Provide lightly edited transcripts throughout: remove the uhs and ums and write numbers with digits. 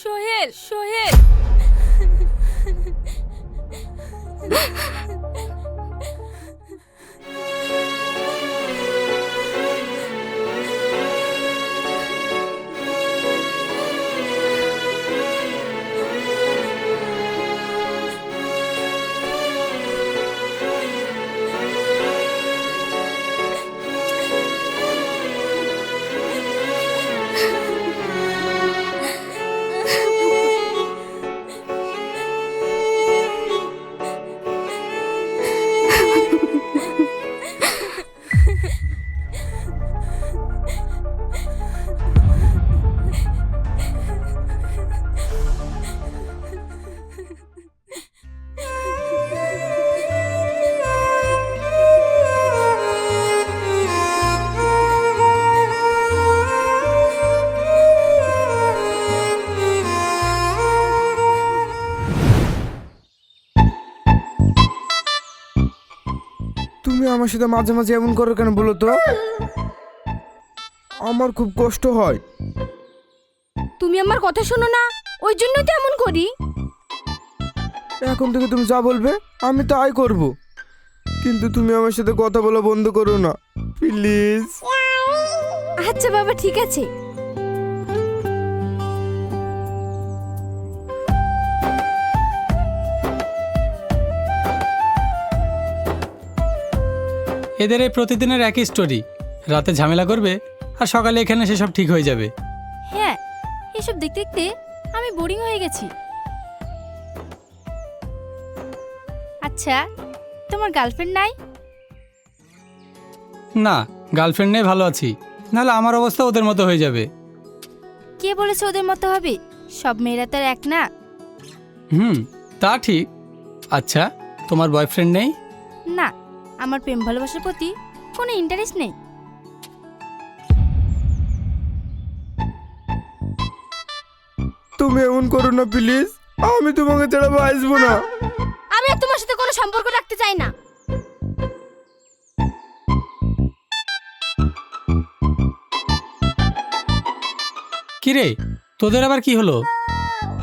সোহেল, সোহেল। তুমি আমার সাথে মাঝে মাঝে এমন করো কেন বলো তো? আমার খুব কষ্ট হয়। তুমি আমার কথা শোনো না, ওই জন্যই তো এমন করি। এখন থেকে তুমি যা বলবে আমি তাই করব, কিন্তু তুমি আমার সাথে কথা বলা বন্ধ করো না প্লিজ। আচ্ছা বাবা, ঠিক আছে। এদের এই প্রতিদিনের একই স্টোরি, রাতে ঝামেলা করবে আর সকালে এখানে সেসব ঠিক হয়ে যাবে। হ্যাঁ, এসব দেখতে দেখতে আমি বোরিং হয়ে গেছি। আচ্ছা, তোমার গার্লফ্রেন্ড নাই? না, গার্লফ্রেন্ড নেই, ভালো আছি, নাহলে আমার অবস্থা ওদের মতো হয়ে যাবে। কে বলেছে ওদের মতো হবে? সব মেয়েরা তো আর এক না। তা ঠিক। আচ্ছা, তোমার বয়ফ্রেন্ড নেই? না, আমার প্রেম ভালোবাসার প্রতি কোনো ইন্টারেস্ট নেই। তুমি এমন করো না প্লিজ, আমি তোমাকে ছাড়া বাঁচবো না। আমি আর তোমার সাথে কোনো সম্পর্ক রাখতে চাই না। কিরে, তোদের আবার কি হলো?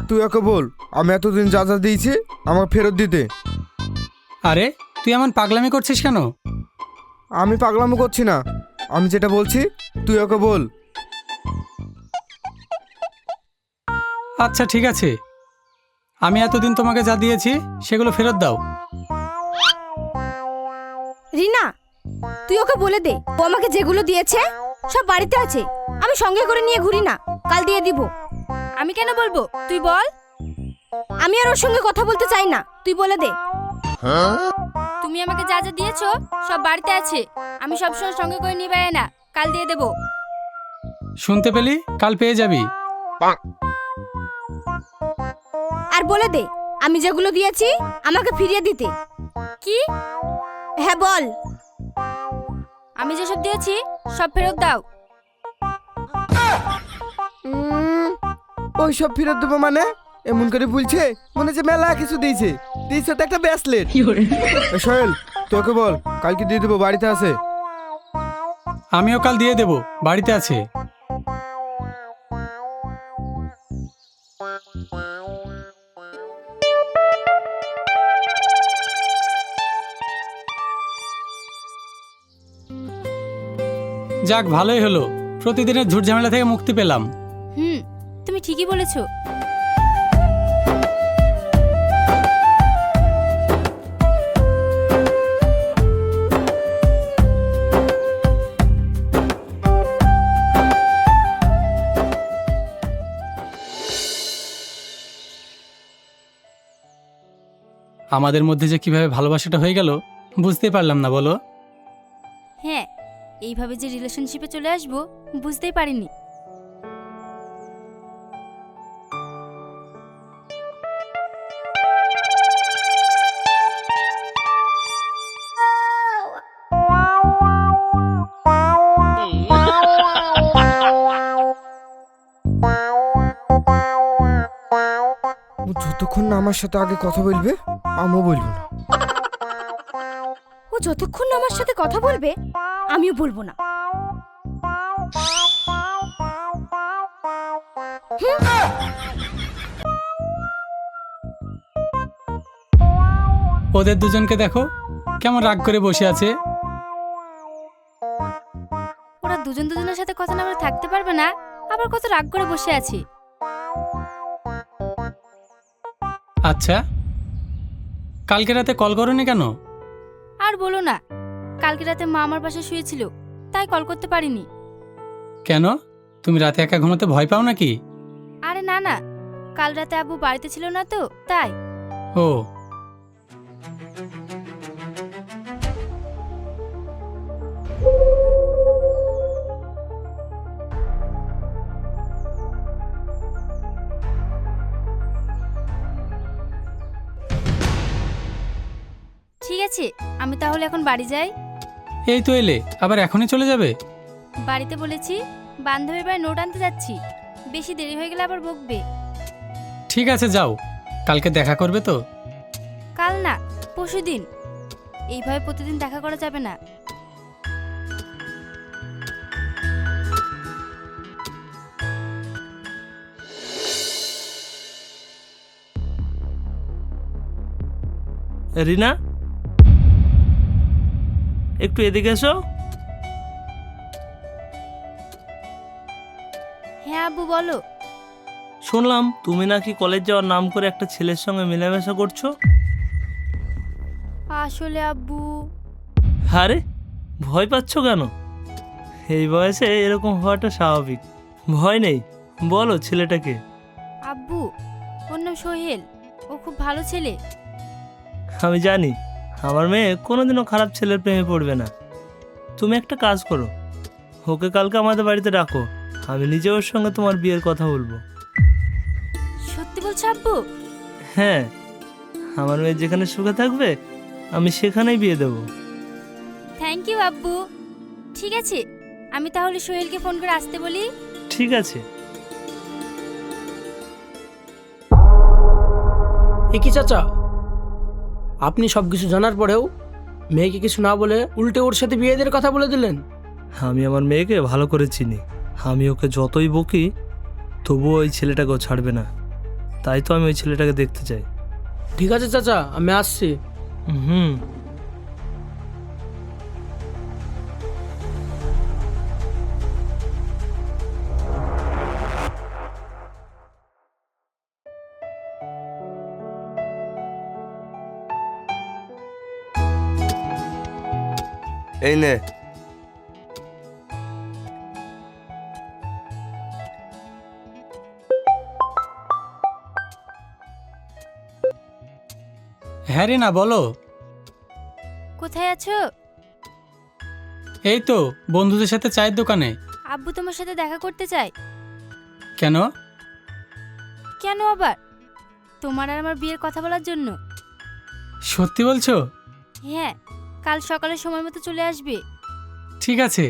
তুই ওকে বল আমি এতদিন যা যা দিয়েছি আমাকে ফেরত দিতে। আরে তুই এমন পাগলামি করছিস কেন? আমি পাগলামো করছি না, আমি যেটা বলছি তুই ওকে বল। আচ্ছা ঠিক আছে, আমি এতদিন তোমাকে যা দিয়েছি সেগুলো ফেরত দাও। রিনা, তুই ওকে বলে দে ও আমাকে যেগুলো দিয়েছে সব বাড়িতে আছে, আমি সঙ্গে করে নিয়ে ঘুরি না, কাল দিয়ে দিব। আমি কেন বলবো, তুই বল। আমি আর ওর সঙ্গে কথা বলতে চাই না, তুই বলে দে। তুমি আমাকে যা যা দিয়েছো সব বাড়িতে আছে, আমি সবসময় সঙ্গে করে নিয়ে বেড়াই না, কাল দিয়ে দেব। শুনতে পেলি? কাল পেয়ে যাবি। আর বলে দে আমি যেগুলো দিয়েছি আমাকে ফিরিয়ে দিতে। কি? হ্যাঁ বল। আমি যেসব দিয়েছি সব ফেরত দাও। ওই সব ফেরত দেবো মানে? এমন করে বলছে মনে হচ্ছে মেলা কিছু দিয়েছে। দিয়েছে তো একটা ব্রেসলেট। সোহেল, তোকে বল কালকে দিয়ে দেবো, বাড়িতে আছে। আমিও কাল দিয়ে দেব, বাড়িতে আছে। যাক, ভালোই হলো, প্রতিদিনের ঝুট ঝামেলা থেকে মুক্তি পেলাম। তুমি ঠিকই বলেছো। আমাদের মধ্যে যে কিভাবে ভালোবাসাটা হয়ে গেল বুঝতেই পারলাম না, বলো? হ্যাঁ, এইভাবে যে রিলেশনশিপে চলে আসবো বুঝতেই পারিনি। ও যতক্ষণ না আমার সাথে আগে কথা বলবে আমিও বলবো না। ও যতক্ষণ না আমার সাথে কথা বলবে আমিও বলবো না। ওদের দুজনকে দেখো কেমন রাগ করে বসে আছে। ওরা দুজন দুজনের সাথে কথা না বলে থাকতে পারবে না, আবার কত রাগ করে বসে আছে। আচ্ছা, কালকে রাতে কল করোনি কেন? আর বলো না, কালকে রাতে মা আমার পাশে শুয়েছিল, তাই কল করতে পারিনি। কেন, তুমি রাতে একা ঘুমাতে ভয় পাও নাকি? আরে না না, কাল রাতে আব্বু বাড়িতে ছিল না তো তাই। ও, ঠিক আছে, আমি তাহলে এখন বাড়ি যাই। এই তো এলে, আবার এখনই চলে যাবে? বাড়িতে বলেছি বান্ধবীর বাড়ি নোট আনতে যাচ্ছি, বেশি দেরি হয়ে গেলে আবার বকবে। ঠিক আছে যাও, কালকে দেখা করবে তো? কাল না, পরশুদিন। এইভাবে প্রতিদিন দেখা করা যাবে না। রিনা, একটু এদিকে এসো। হ্যাঁ আব্বু বলো। শুনলাম তুমি নাকি কলেজ যাওয়ার নাম করে একটা ছেলের সঙ্গে মেলামেশা করছো। আসলে আব্বু, আরে ভয় পাচ্ছ কেন? এই বয়সে এরকম হওয়াটা স্বাভাবিক, ভয় নেই। বলো ছেলেটাকে। আব্বু ওর নাম সোহেল, ও খুব ভালো ছেলে। আমি জানি আমার মেয়ে কোনোদিনও খারাপ ছেলের প্রেমে পড়বে না। তুমি একটা কাজ করো, ওকে কালকে আমাদের বাড়িতে ডাকো, আমি নিজে ওর সঙ্গে তোমার বিয়ের কথা বলবো। সত্যি বলছো আব্বু? হ্যাঁ, আমার মেয়ে যেখানে সুখে থাকবে আমি সেখানেই বিয়ে দেবো। থ্যাংক ইউ আব্বু। ঠিক আছে, আমি তাহলে সোহেলকে ফোন করে আসতে বলি। ঠিক আছে। এ কি চাচা, আপনি সব কিছু জানার পরেও মেয়েকে কিছু না বলে উল্টে ওর সাথে বিয়ে দেওয়ার কথা বলে দিলেন? আমি আমার মেয়েকে ভালো করে চিনি, আমি ওকে যতই বকি তবুও ওই ছেলেটাকেও ছাড়বে না, তাই তো আমি ওই ছেলেটাকে দেখতে চাই। ঠিক আছে চাচা, আমি আসছি। হুম। এই নে। হ্যাঁ রে, না বলো। কোথায় আছো? এই তো বন্ধুদের সাথে চায়ের দোকানে। আব্বু তোমার সাথে দেখা করতে চাই। কেন? কেন আবার? তোমার আর আমার বিয়ের কথা বলার জন্য। সত্যি বলছো? হ্যাঁ, কাল সকালে সময় মতো চলে আসবে। ঠিক আছে।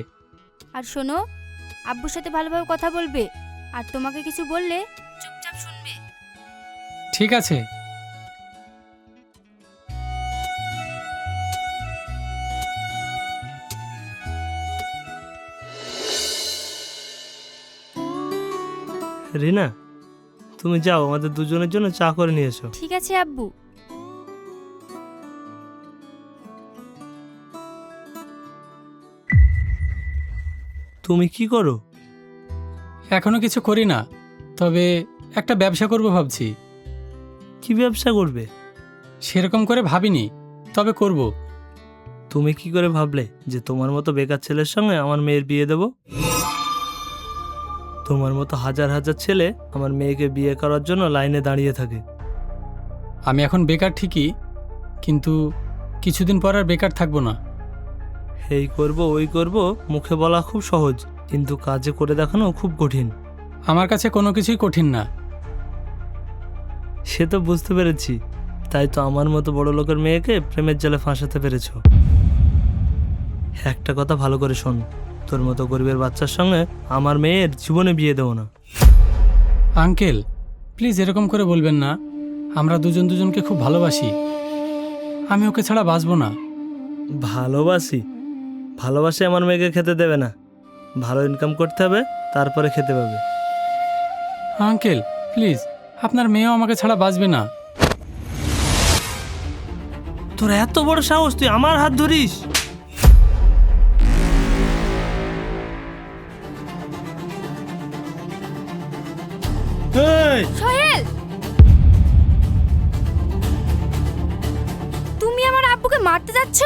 আর শোনো, আব্বুর সাথে ভালোভাবে কথা বলবে, আর তোমাকে কিছু বললে চুপচাপ শুনবে। ঠিক আছে। রিনা, তুমি যাও, আমাদের দুজনের জন্য চা করে নিয়ে এসো। ঠিক আছে আব্বু। তুমি কি করো? এখনো কিছু করি না, তবে একটা ব্যবসা করব ভাবছি। কি ব্যবসা করবে? সেরকম করে ভাবিনি, তবে করব। তুমি কি করে ভাবলে যে তোমার মতো বেকার ছেলের সঙ্গে আমার মেয়ের বিয়ে দেব? তোমার মতো হাজার হাজার ছেলে আমার মেয়েকে বিয়ে করার জন্য লাইনে দাঁড়িয়ে থাকে। আমি এখন বেকার ঠিকই, কিন্তু কিছুদিন পর আর বেকার থাকবো না। এই করব ওই করব মুখে বলা খুব সহজ, কিন্তু কাজে করে দেখানো খুব কঠিন। আমার কাছে কোনো কিছুই কঠিন না। সে তো বুঝতে পেরেছি, তাই তো আমার মতো বড় লোকের মেয়েকে প্রেমের জালে ফাঁসাতে পেরেছ। একটা কথা ভালো করে শোন, তোর মতো গরিবের বাচ্চার সঙ্গে আমার মেয়ের জীবনে বিয়ে দেবো না। আঙ্কেল প্লিজ এরকম করে বলবেন না, আমরা দুজন দুজনকে খুব ভালোবাসি, আমি ওকে ছাড়া বাঁচবো না। ভালোবাসি ভালোবাসি আমার মেয়েকে খেতে দেবে না, ভালো ইনকাম করতে হবে তারপরে খেতে পাবে। আঙ্কেল প্লিজ, আপনার মেয়েও আমাকে ছাড়া বাঁচবে না। তোর এত বড় সাহস, তুই আমার হাত ধরিস? এই, সোহেল, তুমি আমার আব্বুকে মারতে যাচ্ছ?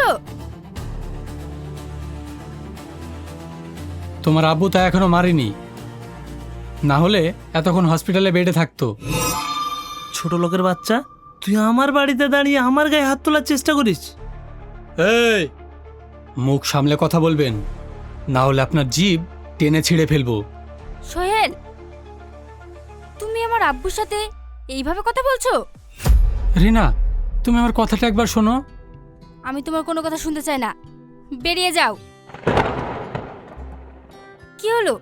তোমার আব্বু তা এখনো মারেনি, না হলে এতক্ষণ হসপিটালে বেডে থাকতো। ছোট লোকের বাচ্চা, তুই আমার বাড়িতে দাঁড়িয়ে আমার গায়ে হাত তোলার চেষ্টা করিস? এই, মুখ সামলে কথা বলবেন, না হলে আপনার জিভ টেনে ছিঁড়ে ফেলবো। সোহেল, তুমি আমার আব্বুর সাথে এইভাবে কথা বলছো? রিনা, তুমি আমার কথাটা একবার শোনো। আমি তোমার কোনো কথা শুনতে চাই না, বেরিয়ে যাও। কি হলো,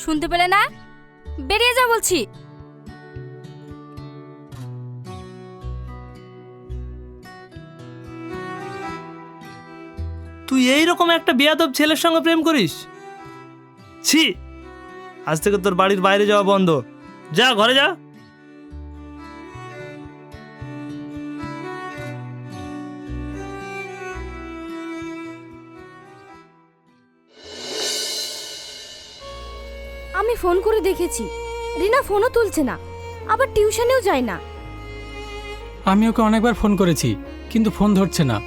শুনতে পেলে না? বেরিয়ে যাও বলছি। তুই এইরকম একটা বেয়াদব ছেলের সঙ্গে প্রেম করিস? ছি, আজ থেকে তোর বাড়ির বাইরে যাওয়া বন্ধ, যা ঘরে যা। আমি ফোন করে দেখেছি, রিনা ফোনও তুলছে না, আবার টিউশনেও যায় না। আমি ওকে অনেকবার ফোন করেছি কিন্তু ফোন ধরছে না।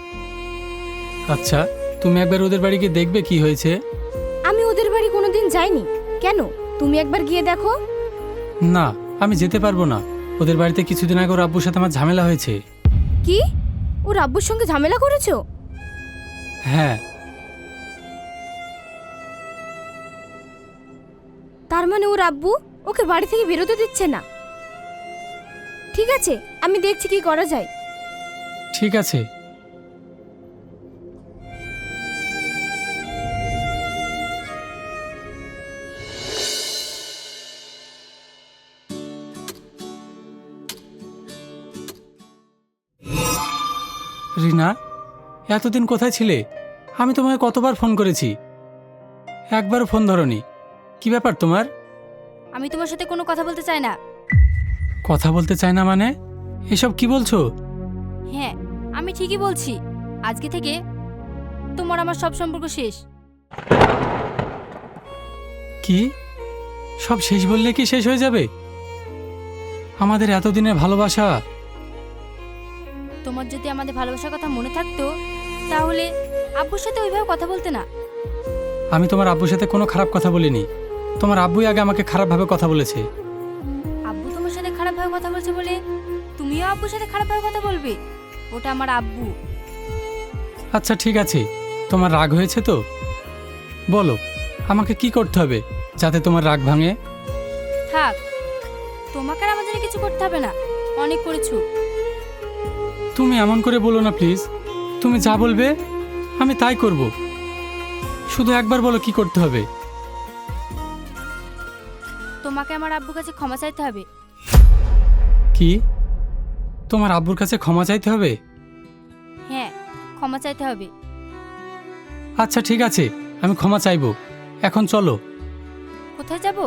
আচ্ছা, তুমি একবার ওদের বাড়ি গিয়ে দেখবে কি হয়েছে। আমি ওদের বাড়ি কোনোদিন যাইনি, কেন? তুমি একবার গিয়ে দেখো। না, আমি যেতে পারবো না। ওদের বাড়িতে কিছুদিন আগে ওর আব্বুর সাথে আমার ঝামেলা হয়েছে। কি, ওর আব্বুর সঙ্গে ঝামেলা করেছো? হ্যাঁ। তার মানে ওর আব্বু ওকে বাড়ি থেকে বেরোতে দিচ্ছে না। ঠিক আছে, আমি দেখছি কি করা যায়। ঠিক আছে। রিনা, এতদিন কোথায় ছিলে? আমি তোমাকে কতবার ফোন করেছি, একবারও ফোন ধরোনি। কি ব্যাপার তোমার? আমি তোমার সাথে কোনো কথা বলতে চাই না। কথা বলতে চায় না মানে? এসব কি বলছো? হ্যাঁ, আমি ঠিকই বলছি। আজকে থেকে তোমার আমার সব সম্পর্ক শেষ। কি? সব শেষ বললে কি শেষ হয়ে যাবে? আমাদের এতদিনের ভালোবাসা। তোমার যদি আমাদের ভালোবাসার কথা মনে থাকতো তাহলে আব্বুর সাথে ওইভাবে কথা বলতে না। আমি তোমার আব্বুর সাথে কোনো খারাপ কথা বলিনি, তোমার আব্বুই আগে আমাকে খারাপভাবে কথা বলেছে। আব্বু তোমার সাথে খারাপভাবে কথা বলছে বলে তুমিও আব্বুর সাথে খারাপভাবে কথা বলবে? ওটা আমার আব্বু। আচ্ছা ঠিক আছে, তোমার রাগ হয়েছে তো বলো, আমাকে কি করতে হবে যাতে তোমার রাগ ভাঙে? থাক, তোমাকে আর আমার জন্য কিছু করতে হবে না, অনেক করেছো। তুমি এমন করে বলো না প্লিজ, তুমি যা বলবে আমি তাই করব। শুধু একবার বলো কি করতে হবে। তোমাকে আমার আব্বুর কাছে ক্ষমা চাইতে হবে। কি? তোমার আব্বুর কাছে ক্ষমা চাইতে হবে? হ্যাঁ, ক্ষমা চাইতে হবে। আচ্ছা ঠিক আছে, আমি ক্ষমা চাইবো। এখন চলো। কোথায় যাব?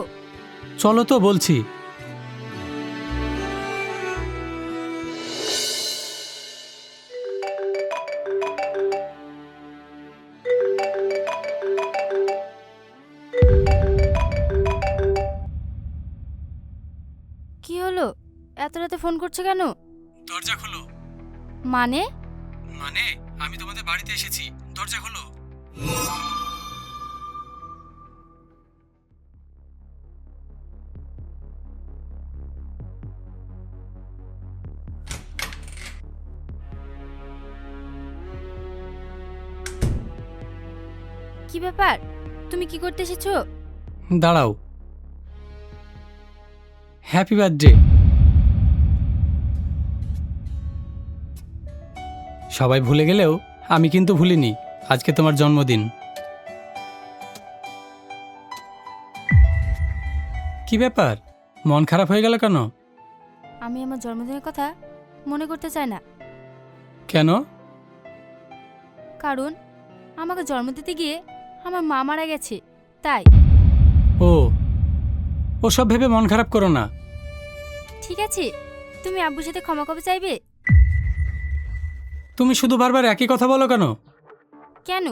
চলো তো বলছি। কি হলো, এত রাতে ফোন করছো কেন? দরজা খোলো। মানে? মানে আমি তোমাদের বাড়িতে এসেছি, দরজা খোলো। কি ব্যাপার, তুমি কি করতে এসেছো? দাঁড়াও। Happy birthday. সবাই ভুলে গেলেও আমি কিন্তু ভুলিনি, আজকে তোমার জন্মদিন। কি ব্যাপার, মন খারাপ হয়ে গেল কেন? আমি আমার জন্মদিনের কথা মনে করতে চাই না, কেন? কারণ আমাকে জন্ম দিতে গিয়ে আমার মা মারা গেছে, তাই। ও ওসব ভেবে মন খারাপ করো না। ঠিক আছে, তুমি আব্বুর সাথে ক্ষমা কবে চাইবে? তুমি শুধু বারবার একই কথা বলো কেন? কেন,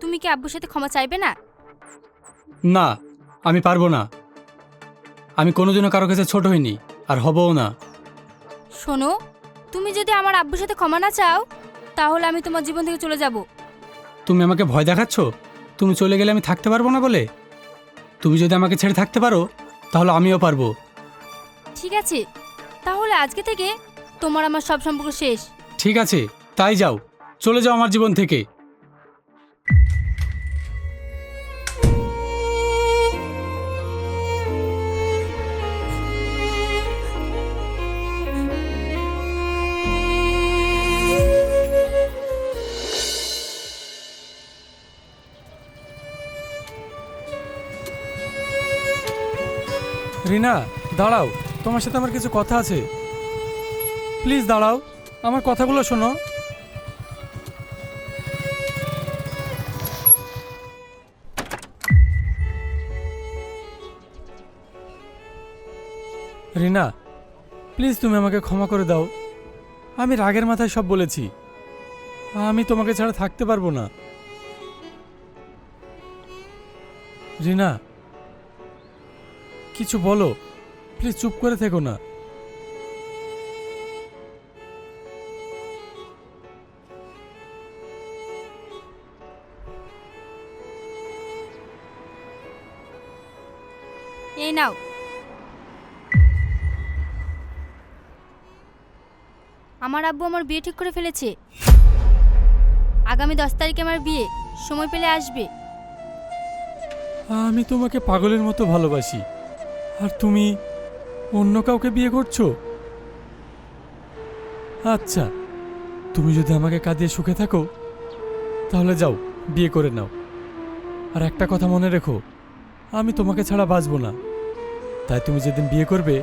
তুমি কি আব্বুর সাথে ক্ষমা চাইবে না? না, আমি পারবো না। আমি কোনোদিনও কারো কাছে ছোট হইনি, আর হবও না। শোনো, তুমি যদি আমার আব্বুর সাথে ক্ষমা না চাও, তাহলে আমি তোমার জীবন থেকে চলে যাব। তুমি আমাকে ভয় দেখাচ্ছ তুমি চলে গেলে আমি থাকতে পারবো না বলে? তুমি যদি আমাকে ছেড়ে থাকতে পারো তাহলে আমিও পারবো। ঠিক আছে, তাহলে আজকে থেকে তোমার আমার সব সম্পর্ক শেষ। ঠিক আছে, তাই যাও, চলে যাও আমার জীবন থেকে। রিনা, দাঁড়াও, তোমার সাথে আমার কিছু কথা আছে। প্লিজ দাঁড়াও, আমার কথাগুলো শোনো। রিনা, প্লিজ তুমি আমাকে ক্ষমা করে দাও। আমি রাগের মাথায় সব বলেছি। আমি তোমাকে ছাড়া থাকতে পারবো না। রিনা, কিছু বলো, প্লিজ চুপ করে থেকো না। এই নাও। আমার আব্বু আমার বিয়ে ঠিক করে ফেলেছে। আগামী 10 তারিখে আমার বিয়ে, সময় পেলে আসবে। আমি তোমাকে পাগলের মতো ভালোবাসি, আর তুমি অন্য কাউকে বিয়ে করছো? আচ্ছা, তুমি যদি আমাকে কাঁদিয়ে সুখে থাকো তাহলে যাও, বিয়ে করে নাও। আর একটা কথা মনে রেখো, আমি তোমাকে ছাড়া বাঁচবো না। তাই তুমি যেদিন বিয়ে করবে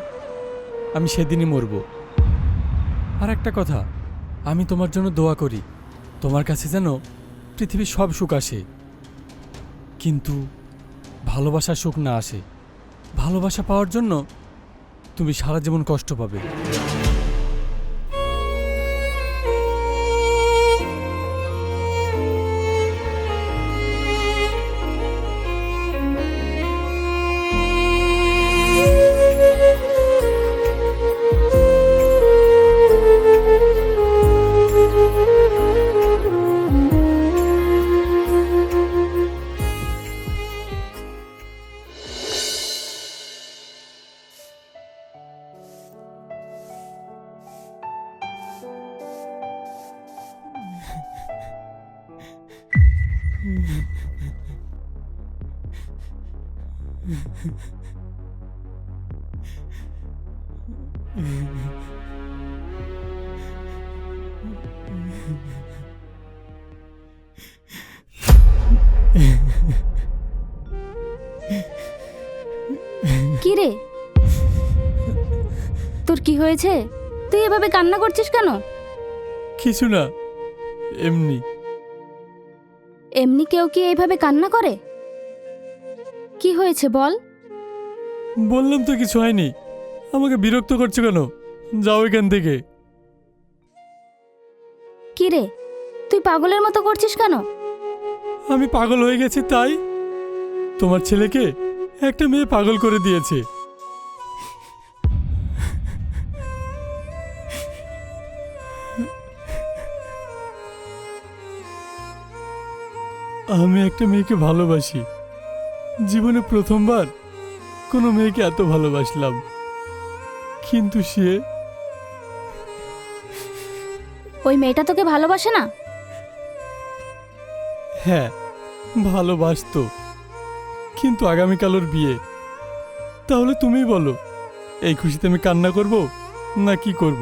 আমি সেদিনই মরবো। আর একটা কথা, আমি তোমার জন্য দোয়া করি, তোমার কাছে যেন পৃথিবীর সব সুখ আসে, কিন্তু ভালোবাসার সুখ না আসে। ভালোবাসা পাওয়ার জন্য তুমি সারা জীবন কষ্ট পাবে। কি রে, তোর কি হয়েছে? তুই এভাবে কান্না করছিস কেন? কিছু না, এমনি। এমনি কেউ কি এইভাবে কান্না করে? কি হয়েছে বল? বললাম তো কিছু হয়নি। আমাকে বিরক্ত করছো কেন? যাও এখান থেকে। কি রে, তুই পাগলের মতো করছিস কেন? আমি পাগল হয়ে গেছি তাই? তোমার ছেলেকে একটা মেয়ে পাগল করে দিয়েছে। আমি একটা মেয়েকে ভালোবাসি, জীবনে প্রথমবার কোনো মেয়েকে এত ভালোবাসলাম, কিন্তু সে ওই মেয়েটা তোকে ভালোবাসে না? হ্যাঁ, ভালোবাসতো, কিন্তু আগামীকাল ওর বিয়ে। তাহলে তুমিই বলো, এই খুশিতে আমি কান্না করব না কি করব?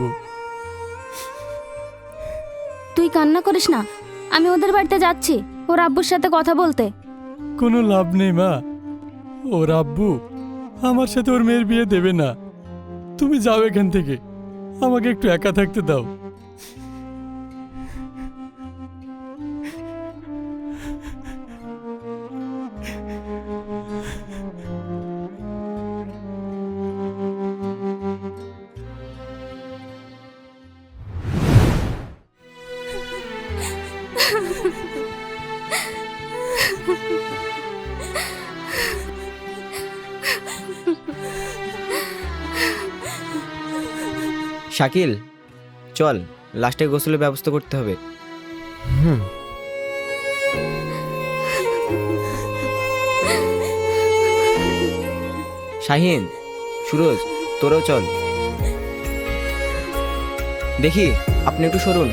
তুই কান্না করিস না, আমি ওদের বাড়িতে যাচ্ছি ওর আব্বুর সাথে কথা বলতে। কোনো লাভ নেই মা, ওর আব্বু আমার সাথে ওর মেয়ের বিয়ে দেবে না। তুমি যাও এখান থেকে, আমাকে একটু একা থাকতে দাও। শাকিল, চল লাস্টে গোসলের ব্যবস্থা করতে হবে। শাহিন, সুরজ, তোরাও চল। দেখি আপনি একটু সরুন।